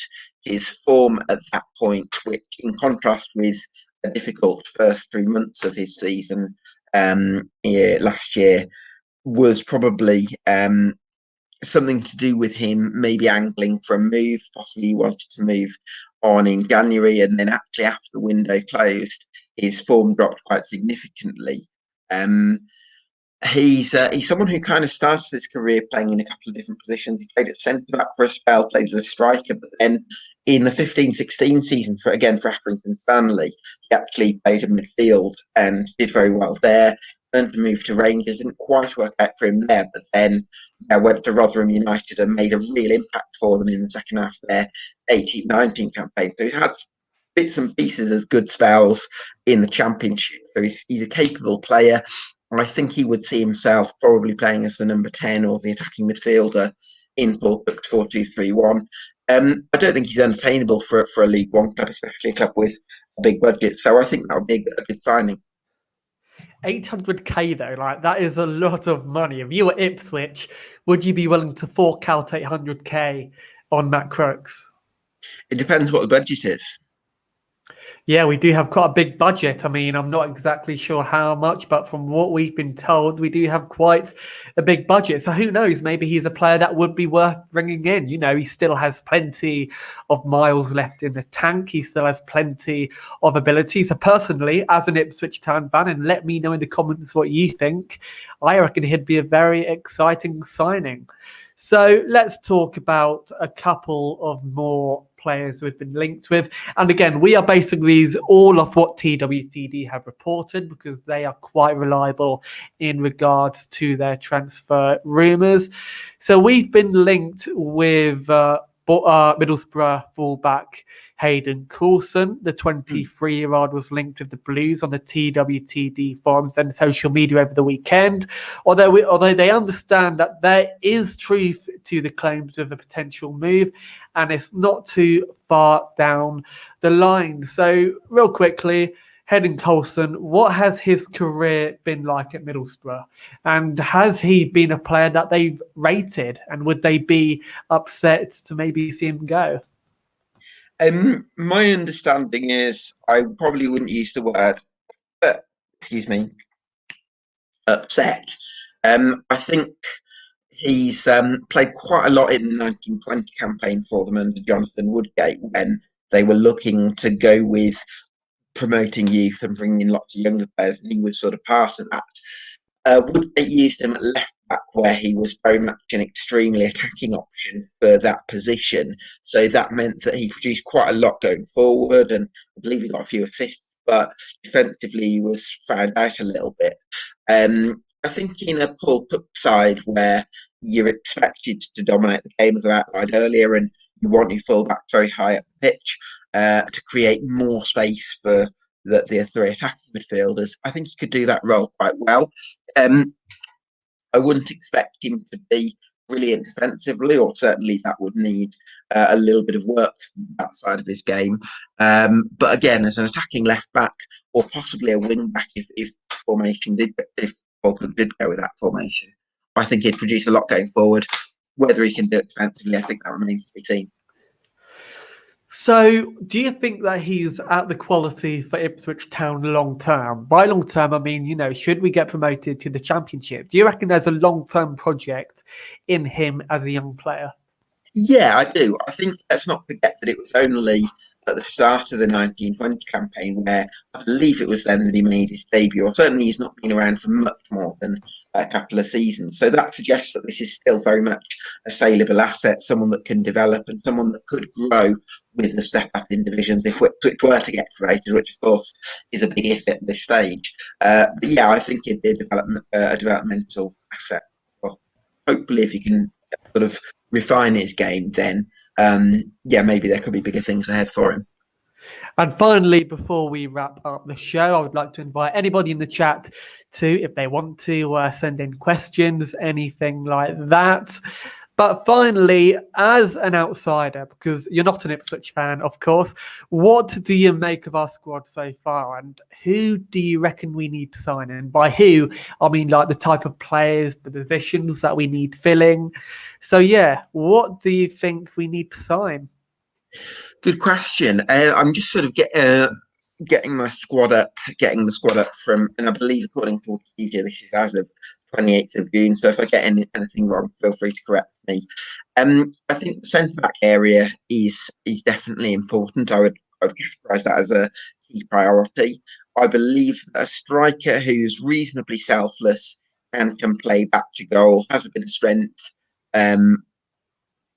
his form at that point, which in contrast with a difficult first 3 months of his season last year, was probably something to do with him maybe angling for a move. Possibly he wanted to move on in January, and then actually after the window closed, his form dropped quite significantly. He's someone who kind of started his career playing in a couple of different positions. He played at centre-back for a spell, played as a striker, but then in the 15-16 season, for Accrington Stanley, he actually played in midfield and did very well there. Then to move to Rangers, didn't quite work out for him there, but then went to Rotherham United and made a real impact for them in the second half of their 18-19 campaign. So he's had bits and pieces of good spells in the Championship. So he's a capable player. I think he would see himself probably playing as the number 10 or the attacking midfielder in Paul Cook's 4-2-3-1. I don't think he's unattainable for a League One club, especially a club with a big budget. So I think that would be a good signing. 800k though, like that is a lot of money. If you were Ipswich, would you be willing to fork out 800k on Matt Crooks? It depends what the budget is. Yeah, we do have quite a big budget. I mean, I'm not exactly sure how much, but from what we've been told, we do have quite a big budget. So who knows? Maybe he's a player that would be worth bringing in. You know, he still has plenty of miles left in the tank. He still has plenty of ability. So personally, as an Ipswich Town fan, and let me know in the comments what you think, I reckon he'd be a very exciting signing. So let's talk about a couple of more players we've been linked with. And again, we are basing these all off what TWTD have reported because they are quite reliable in regards to their transfer rumours. So we've been linked with Middlesbrough fullback Hayden Coulson. The 23-year-old was linked with the Blues on the TWTD forums and social media over the weekend. Although they understand that there is truth to the claims of a potential move, and it's not too far down the line. So, real quickly, Hayden Coulson, what has his career been like at Middlesbrough? And has he been a player that they've rated? And would they be upset to maybe see him go? My understanding is I probably wouldn't use the word, excuse me, upset. I think he's played quite a lot in the 1920 campaign for them under Jonathan Woodgate when they were looking to go with promoting youth and bringing in lots of younger players, and he was sort of part of that. Woodgate used him at left back, where he was very much an extremely attacking option for that position. So that meant that he produced quite a lot going forward, and I believe he got a few assists, but defensively he was found out a little bit. I think in a Paul Cook side where you're expected to dominate the game, as I outlined earlier, and you want your fullback very high up the pitch to create more space for the three attacking midfielders, I think he could do that role quite well. I wouldn't expect him to be brilliant defensively, or certainly that would need a little bit of work from that side of his game. But again, as an attacking left back, or possibly a wing back, if Paul Cook did go with that formation, I think he'd produce a lot going forward. Whether he can do it defensively, I think that remains to be seen. So, do you think that he's at the quality for Ipswich Town long term? By long term, I mean, you know, should we get promoted to the Championship? Do you reckon there's a long term project in him as a young player? Yeah, I do. I think let's not forget that it was only at the start of the 1920 campaign where I believe it was then that he made his debut, or certainly he's not been around for much more than a couple of seasons. So that suggests that this is still very much a saleable asset, someone that can develop and someone that could grow with the step up in divisions if it were to get promoted, which of course is a big if at this stage. But yeah, I think it'd be a developmental asset. Well, hopefully, if you can sort of refine his game, then maybe there could be bigger things ahead for him. And finally, before we wrap up the show, I would like to invite anybody in the chat to, if they want to, send in questions, anything like that. But finally, as an outsider, because you're not an Ipswich fan, of course, what do you make of our squad so far? And who do you reckon we need to sign in? By who, I mean like the type of players, the positions that we need filling. So yeah, what do you think we need to sign? Good question. I'm just sort of getting the squad up from, and I believe according to Wikipedia, this is as of 28th of June. So if I get anything wrong, feel free to correct me. I think the centre back area is definitely important. I would categorise that as a key priority. I believe that a striker who's reasonably selfless and can play back to goal, has a bit of strength, and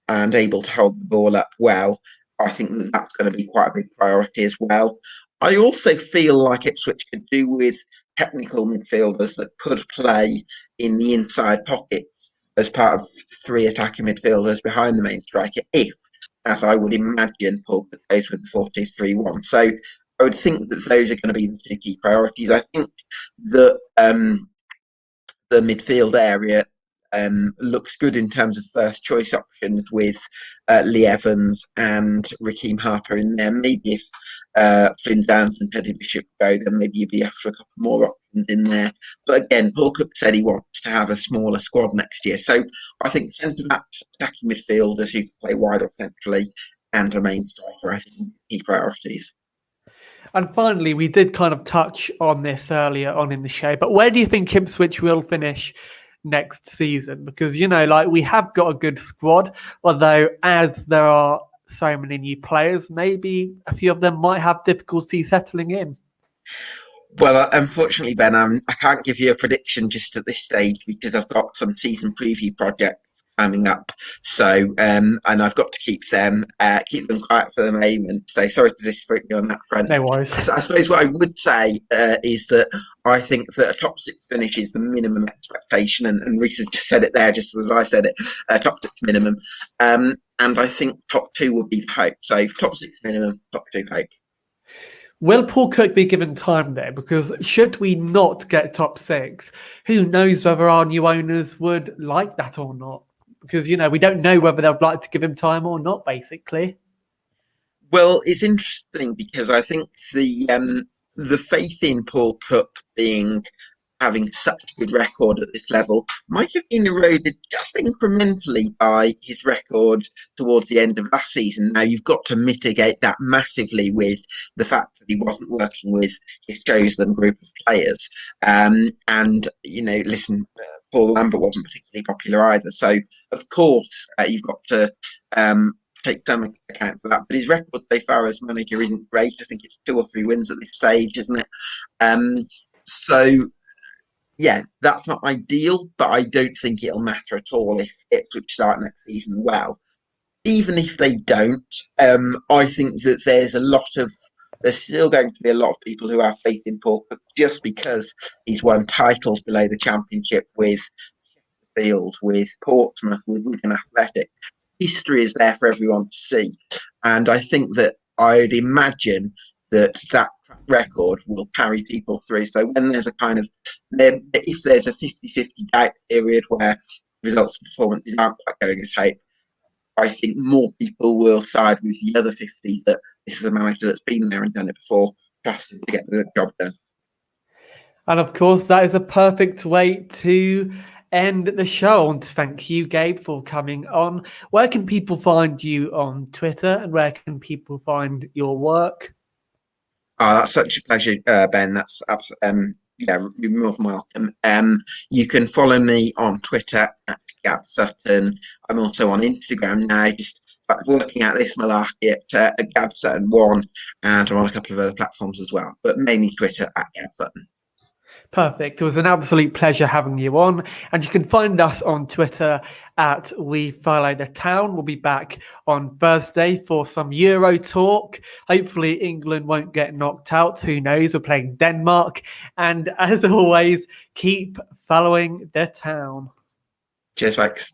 able to hold the ball up well, I think that's going to be quite a big priority as well. I also feel like Ipswich could do with technical midfielders that could play in the inside pockets as part of three attacking midfielders behind the main striker, if, as I would imagine, Paul goes with the 4-2-3-1. So I would think that those are going to be the two key priorities. I think that the midfield area looks good in terms of first choice options with Lee Evans and Raheem Harper in there. Maybe if Flynn Downs and Teddy Bishop go, then maybe you'd be after a couple more options in there. But again, Paul Cook said he wants to have a smaller squad next year. So I think centre backs, attacking midfielders who can play wide or centrally, and a main striker, I think, key priorities. And finally, we did kind of touch on this earlier on in the show, but where do you think Ipswich will finish next season? Because, like we have got a good squad, although as there are so many new players, maybe a few of them might have difficulty settling in. Well, unfortunately, Ben, I can't give you a prediction just at this stage because I've got some season preview projects coming up. So, and I've got to keep them quiet for the moment. So, sorry to disappoint you on that front. No worries. So I suppose what I would say is that I think that a top 6 finish is the minimum expectation, and Reese has just said it there, just as I said it. Top 6 minimum, and I think top 2 would be the hope. So, top 6 minimum, top 2 hope. Will Paul Cook be given time there? Because should we not get top 6, who knows whether our new owners would like that or not? Because, we don't know whether they'd like to give him time or not, basically. Well, it's interesting because I think the faith in Paul Cook having such a good record at this level might have been eroded just incrementally by his record towards the end of last season. Now, you've got to mitigate that massively with the fact that he wasn't working with his chosen group of players. Listen, Paul Lambert wasn't particularly popular either. So, of course, you've got to take some account for that. But his record so far as manager isn't great. I think it's 2 or 3 wins at this stage, isn't it? Yeah, that's not ideal, but I don't think it'll matter at all if Ipswich start next season well. Even if they don't, I think that there's still going to be a lot of people who have faith in Paul Cook just because he's won titles below the Championship with Sheffield, with Portsmouth, with Wigan Athletic. History is there for everyone to see, and I think that I'd imagine that record will carry people through. So when there's if there's a 50-50 doubt period where results and performances aren't quite going as hope, I think more people will side with the other 50 that this is a manager that's been there and done it before, trusting to get the job done. And of course, that is a perfect way to end the show. And thank you, Gabe, for coming on. Where can people find you on Twitter, and where can people find your work? Oh, that's such a pleasure, Ben. That's absolutely, you're more than welcome. You can follow me on Twitter at Gabe Sutton. I'm also on Instagram now, just working out this malarkey at Gabe Sutton 1, and I'm on a couple of other platforms as well, but mainly Twitter at Gabe Sutton. Perfect. It was an absolute pleasure having you on. And you can find us on Twitter at We Follow the Town. We'll be back on Thursday for some Euro talk. Hopefully England won't get knocked out. Who knows? We're playing Denmark. And as always, keep following the town. Cheers, folks.